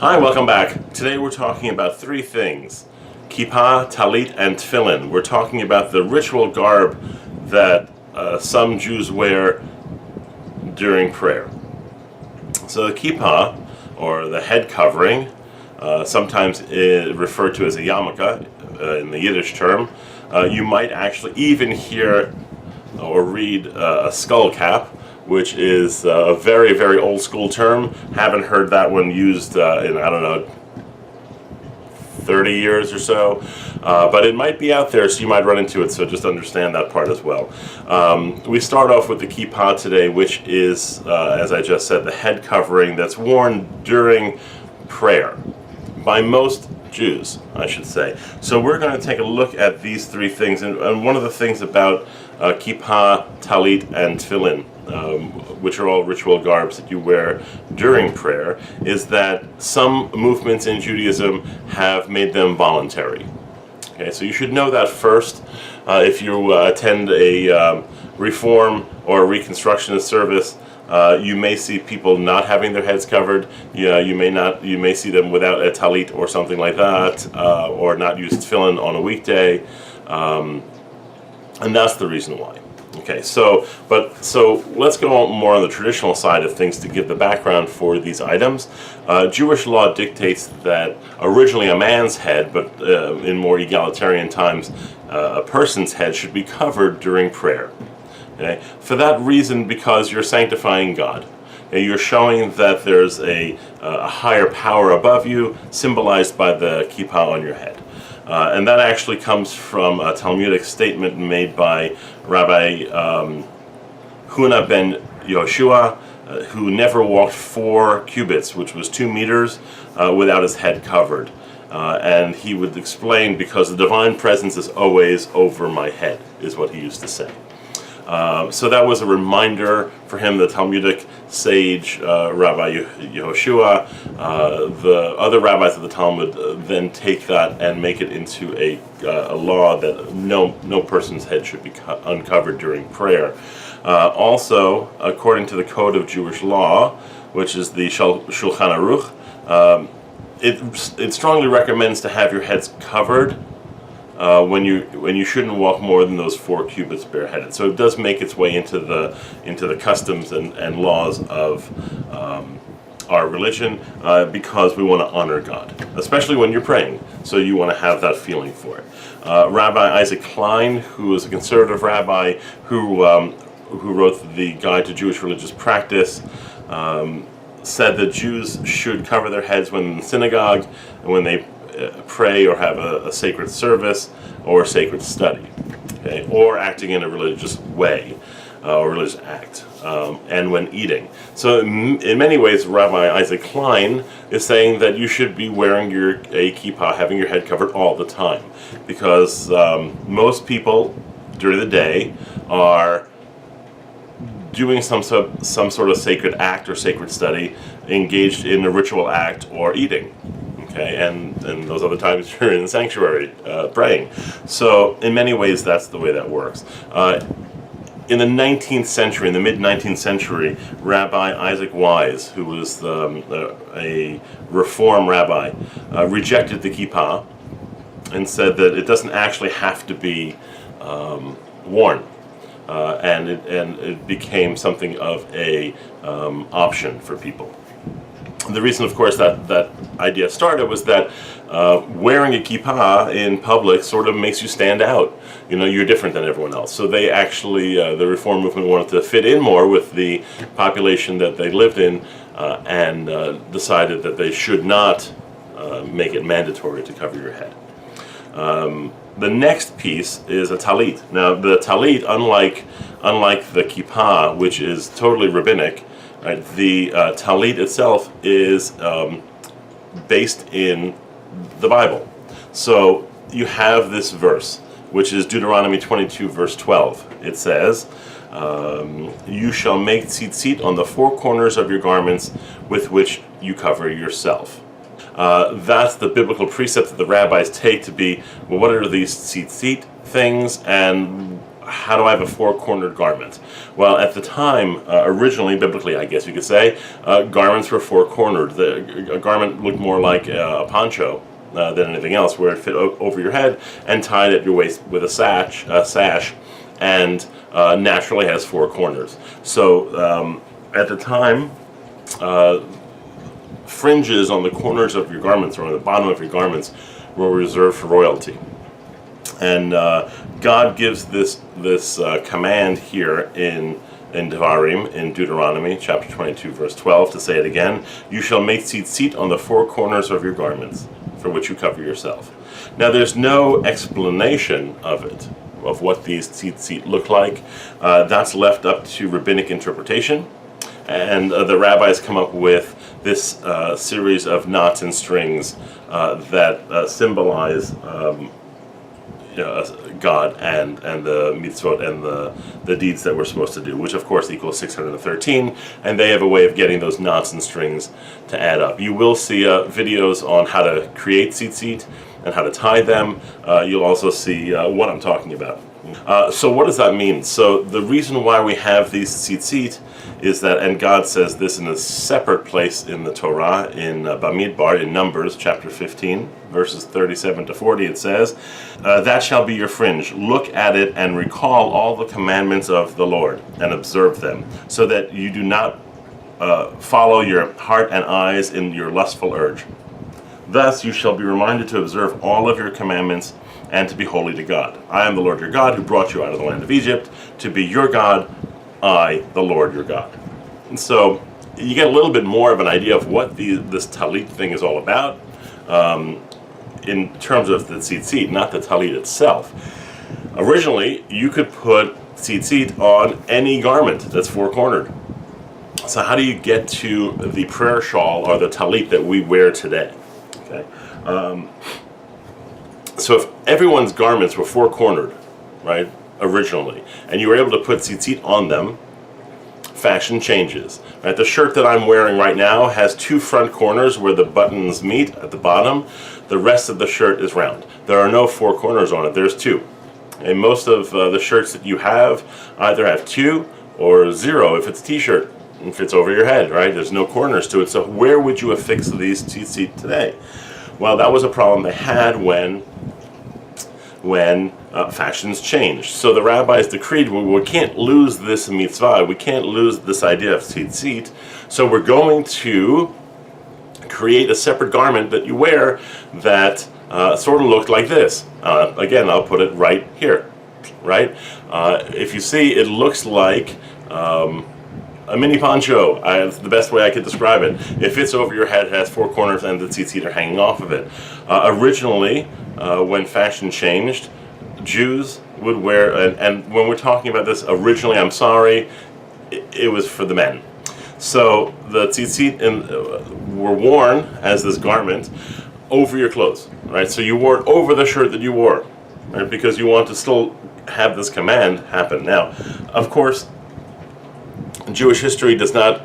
Hi, welcome back. Today we're talking about three things: Kippah, Tallit, and Tefillin. We're talking about the ritual garb that some Jews wear during prayer. So the Kippah, or the head covering, sometimes referred to as a yarmulke in the Yiddish term. You might actually even hear or read a skull cap, which is a very, very old school term. Haven't heard that one used in, I don't know, 30 years or so. But it might be out there, so you might run into it, so just understand that part as well. We start off with the kippah today, which is, as I just said, the head covering that's worn during prayer by most Jews, I should say. So we're going to take a look at these three things, and one of the things about kippah, talit, and tefillin, which are all ritual garbs that you wear during prayer, is that some movements in Judaism have made them voluntary. Okay, so you should know that first. If you attend a Reform or Reconstructionist service, you may see people not having their heads covered. You may see them without a talit or something like that, or not use tefillin on a weekday, and that's the reason why. Okay, so let's go more on the traditional side of things to give the background for these items. Jewish law dictates that originally a man's head, but in more egalitarian times, a person's head should be covered during prayer. Okay? For that reason, because you're sanctifying God. Okay? You're showing that there's a higher power above you, symbolized by the kippah on your head. And that actually comes from a Talmudic statement made by Rabbi Huna ben Yoshua, who never walked 4 cubits, which was 2 meters, without his head covered. And he would explain, because the divine presence is always over my head, is what he used to say. So that was a reminder for him, the Talmudic sage, Rabbi Yehoshua. The other rabbis of the Talmud then take that and make it into a law that no person's head should be uncovered during prayer. Also, according to the Code of Jewish Law, which is the Shulchan Aruch, it strongly recommends to have your heads covered when you shouldn't walk more than those 4 cubits bareheaded. So it does make its way into the customs and laws of our religion, because we want to honor God, especially when you're praying. So you want to have that feeling for it. Rabbi Isaac Klein, who is a conservative rabbi who wrote the Guide to Jewish Religious Practice, said that Jews should cover their heads when in the synagogue and when they pray or have a sacred service or a sacred study, okay, or acting in a religious way or religious act, and when eating. So in many ways, Rabbi Isaac Klein is saying that you should be wearing a kippah, having your head covered all the time, because most people during the day are doing some sort of sacred act or sacred study, engaged in a ritual act, or eating. Okay, and those other times you're in the sanctuary praying. So in many ways, that's the way that works. In the 19th century, in the mid-19th century, Rabbi Isaac Wise, who was a Reform rabbi, rejected the kippah and said that it doesn't actually have to be worn. And it became something of a option for people. The reason, of course, that idea started was that wearing a kippah in public sort of makes you stand out. You're different than everyone else. So they actually, the Reform movement wanted to fit in more with the population that they lived in, and decided that they should not make it mandatory to cover your head. The next piece is a talit. Now, the talit, unlike the kippah, which is totally rabbinic, right, the talit itself is based in the Bible. So you have this verse, which is Deuteronomy 22, verse 12. It says, "You shall make tzitzit on the 4 corners of your garments with which you cover yourself." That's the biblical precept that the rabbis take to be, well, what are these tzitzit things, and how do I have a four-cornered garment? Well, at the time, originally, biblically, I guess you could say, garments were four-cornered. A garment looked more like a poncho than anything else, where it fit over your head and tied at your waist with a sash, and naturally has four corners. So at the time, fringes on the corners of your garments or on the bottom of your garments were reserved for royalty. And God gives this command here in Devarim, in Deuteronomy chapter 22 verse 12, to say it again: you shall make tzitzit on the four corners of your garments, for which you cover yourself. Now there's no explanation of it, of what these tzitzit look like. That's left up to rabbinic interpretation, and the rabbis come up with this series of knots and strings that symbolize God and the mitzvot and the deeds that we're supposed to do, which of course equals 613, and they have a way of getting those knots and strings to add up. You will see videos on how to create tzitzit and how to tie them. You'll also see what I'm talking about. So what does that mean? So the reason why we have these tzitzit is that, and God says this in a separate place in the Torah, in Bamidbar, in Numbers chapter 15, verses 37 to 40, it says, that shall be your fringe. Look at it and recall all the commandments of the Lord and observe them, so that you do not follow your heart and eyes in your lustful urge. Thus you shall be reminded to observe all of your commandments and to be holy to God. I am the Lord your God, who brought you out of the land of Egypt, to be your God, I, the Lord your God. And so you get a little bit more of an idea of what this Tallit thing is all about, in terms of the tzitzit, not the Tallit itself. Originally, you could put tzitzit on any garment that's four-cornered. So how do you get to the prayer shawl or the Tallit that we wear today? Okay. So if everyone's garments were four-cornered, right, originally, and you were able to put tzitzit on them, fashion changes. Right? The shirt that I'm wearing right now has two front corners where the buttons meet at the bottom. The rest of the shirt is round. There are no four corners on it. There's two. And most of the shirts that you have either have two or zero if it's a t-shirt. If it's over your head, right? There's no corners to it. So where would you affix these tzitzit today? Well, that was a problem they had when fashions changed. So the rabbis decreed, we can't lose this mitzvah, we can't lose this idea of tzitzit, so we're going to create a separate garment that you wear that sort of looked like this. Again, I'll put it right here, right? If you see, it looks like a mini poncho. It's the best way I could describe it. It fits over your head, it has four corners, and the tzitzit are hanging off of it. Originally, when fashion changed, Jews would wear, and when we're talking about this originally, I'm sorry, it was for the men. So the tzitzit were worn as this garment over your clothes, right? So you wore it over the shirt that you wore, right? Because you want to still have this command happen. Now, of course, Jewish history does not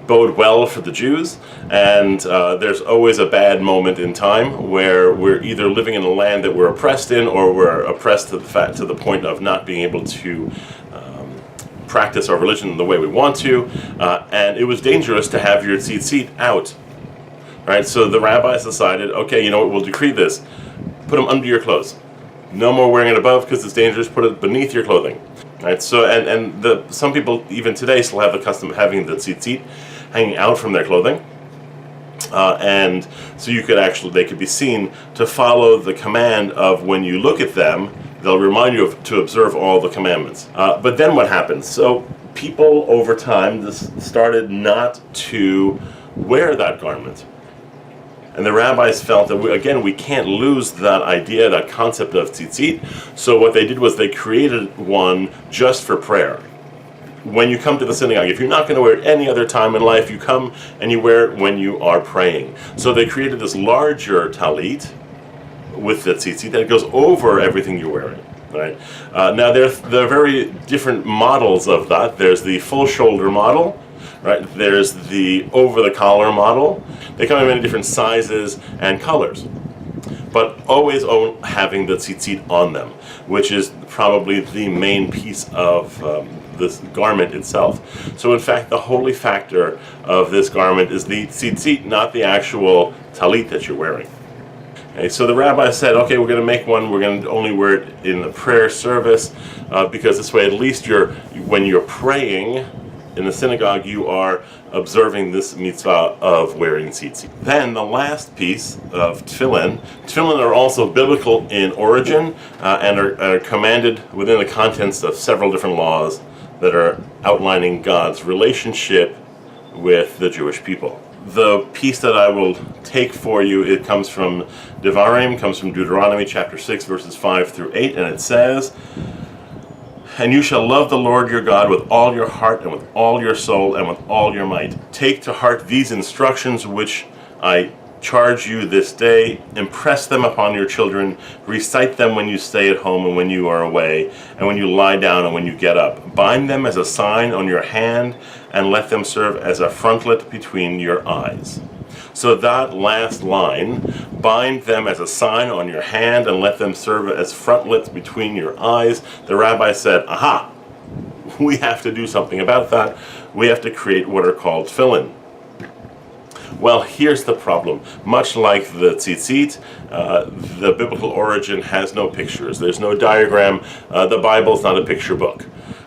bode well for the Jews, and there's always a bad moment in time where we're either living in a land that we're oppressed in, or we're oppressed to the point of not being able to practice our religion the way we want to, and it was dangerous to have your tzitzit out, right? So the rabbis decided, okay, you know what, we'll decree this. Put them under your clothes. No more wearing it above because it's dangerous. Put it beneath your clothing. Right, so some people even today still have the custom of having the tzitzit hanging out from their clothing, and so they could be seen to follow the command of, when you look at them, they'll remind you to observe all the commandments. But then what happens? So people over time just started not to wear that garment. And the rabbis felt that, we can't lose that idea, that concept of tzitzit. So what they did was they created one just for prayer. When you come to the synagogue, if you're not going to wear it any other time in life, you come and you wear it when you are praying. So they created this larger tallit with the tzitzit that goes over everything you're wearing. Right? Now there are very different models of that. There's the full shoulder model. Right? There's the over-the-collar model. They come in many different sizes and colors. but always having the tzitzit on them, which is probably the main piece of this garment itself. So in fact, the holy factor of this garment is the tzitzit, not the actual tallit that you're wearing. Okay, so the rabbi said, okay, we're going to make one, we're going to only wear it in the prayer service, because this way at least when you're praying in the synagogue, you are observing this mitzvah of wearing tzitzit. Then the last piece of tefillin. Tefillin are also biblical in origin and are commanded within the contents of several different laws that are outlining God's relationship with the Jewish people. The piece that I will take for you, it comes from Devarim, comes from Deuteronomy chapter 6, verses 5 through 8, and it says, "And you shall love the Lord your God with all your heart and with all your soul and with all your might. Take to heart these instructions which I charge you this day. Impress them upon your children. Recite them when you stay at home and when you are away, and when you lie down and when you get up. Bind them as a sign on your hand, and let them serve as a frontlet between your eyes." So that last line, bind them as a sign on your hand and let them serve as frontlets between your eyes, the rabbi said, aha, we have to do something about that. We have to create what are called tefillin. Well, here's the problem. Much like the tzitzit, the biblical origin has no pictures. There's no diagram. The Bible's not a picture book.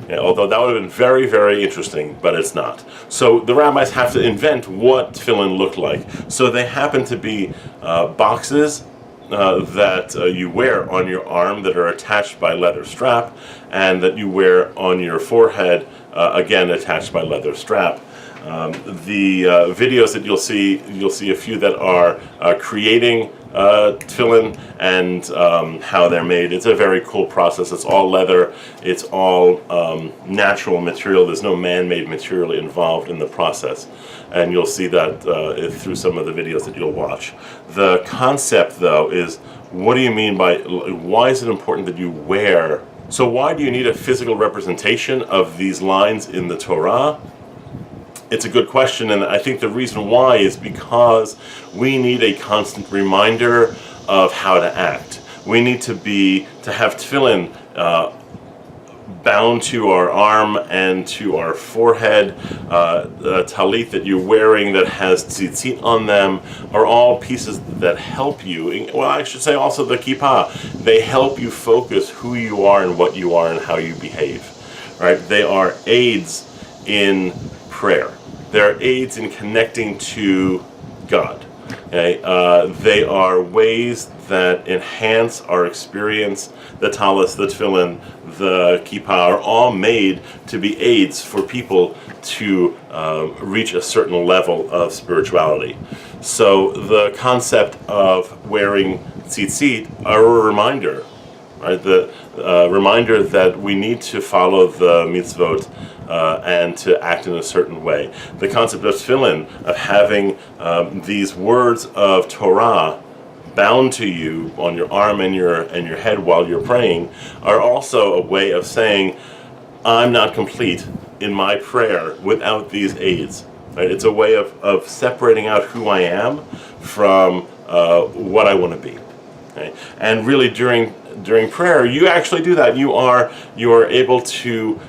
Yeah, although that would have been very, very interesting, but it's not. So the rabbis have to invent what tefillin look like. So they happen to be boxes that you wear on your arm that are attached by leather strap, and that you wear on your forehead, again attached by leather strap. The videos that you'll see a few that are creating tefillin and how they're made. It's a very cool process. It's all leather. It's all natural material. There's no man-made material involved in the process. And you'll see that through some of the videos that you'll watch. The concept, though, is what do you mean by, why is it important that you wear? So why do you need a physical representation of these lines in the Torah? It's a good question, and I think the reason why is because we need a constant reminder of how to act. We need to have tefillin bound to our arm and to our forehead. The tallit that you're wearing that has tzitzit on them are all pieces that help you. Well, I should say also the kippah. They help you focus who you are and what you are and how you behave. Right? They are aids in prayer. They're aids in connecting to God. Okay? They are ways that enhance our experience. The talis, the tefillin, the kippah are all made to be aids for people to reach a certain level of spirituality. So the concept of wearing tzitzit are a reminder, right? The reminder that we need to follow the mitzvot and to act in a certain way. The concept of tefillin, of having these words of Torah bound to you on your arm and your head while you're praying, are also a way of saying, I'm not complete in my prayer without these aids. Right? It's a way of separating out who I am from what I want to be. Okay? And really during prayer, you actually do that. You are able to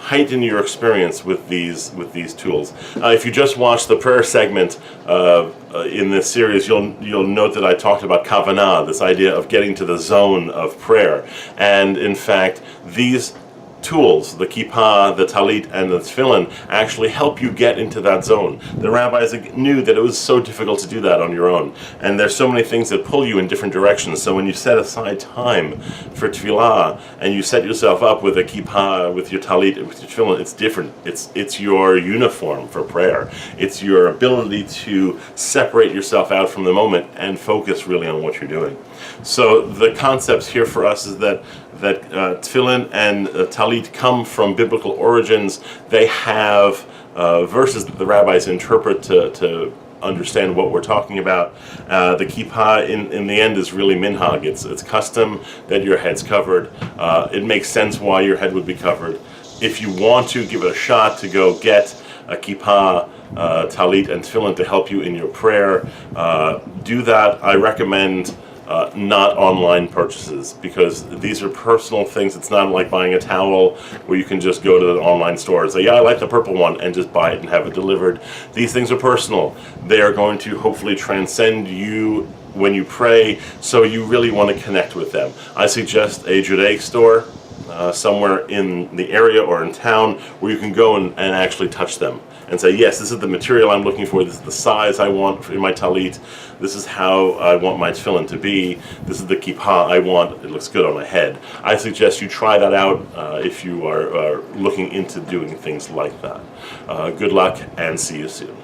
heighten your experience with these tools. If you just watch the prayer segment in this series, you'll note that I talked about kavanah, this idea of getting to the zone of prayer. And in fact, these tools, the kippah, the tallit, and the tefillin, actually help you get into that zone. The rabbis knew that it was so difficult to do that on your own, and there's so many things that pull you in different directions. So when you set aside time for tefillah, and you set yourself up with a kippah, with your tallit, with your tefillin, it's different. It's your uniform for prayer. It's your ability to separate yourself out from the moment and focus really on what you're doing. So the concepts here for us is that tefillin and tallit come from biblical origins. They have verses that the rabbis interpret to understand what we're talking about. The kippah in the end is really minhag. It's custom that your head's covered. It makes sense why your head would be covered. If you want to give it a shot to go get a kippah Tallit and Tefillin to help you in your prayer, do that. I recommend not online purchases, because these are personal things. It's not like buying a towel where you can just go to the online store and say, yeah, I like the purple one, and just buy it and have it delivered. These things are personal. They are going to hopefully transcend you when you pray, so you really want to connect with them. I suggest a Judaic store somewhere in the area or in town where you can go and actually touch them and say, yes, this is the material I'm looking for, this is the size I want in my Tallit, this is how I want my Tefillin to be, this is the Kippah I want, it looks good on my head. I suggest you try that out if you are looking into doing things like that. Good luck, and see you soon.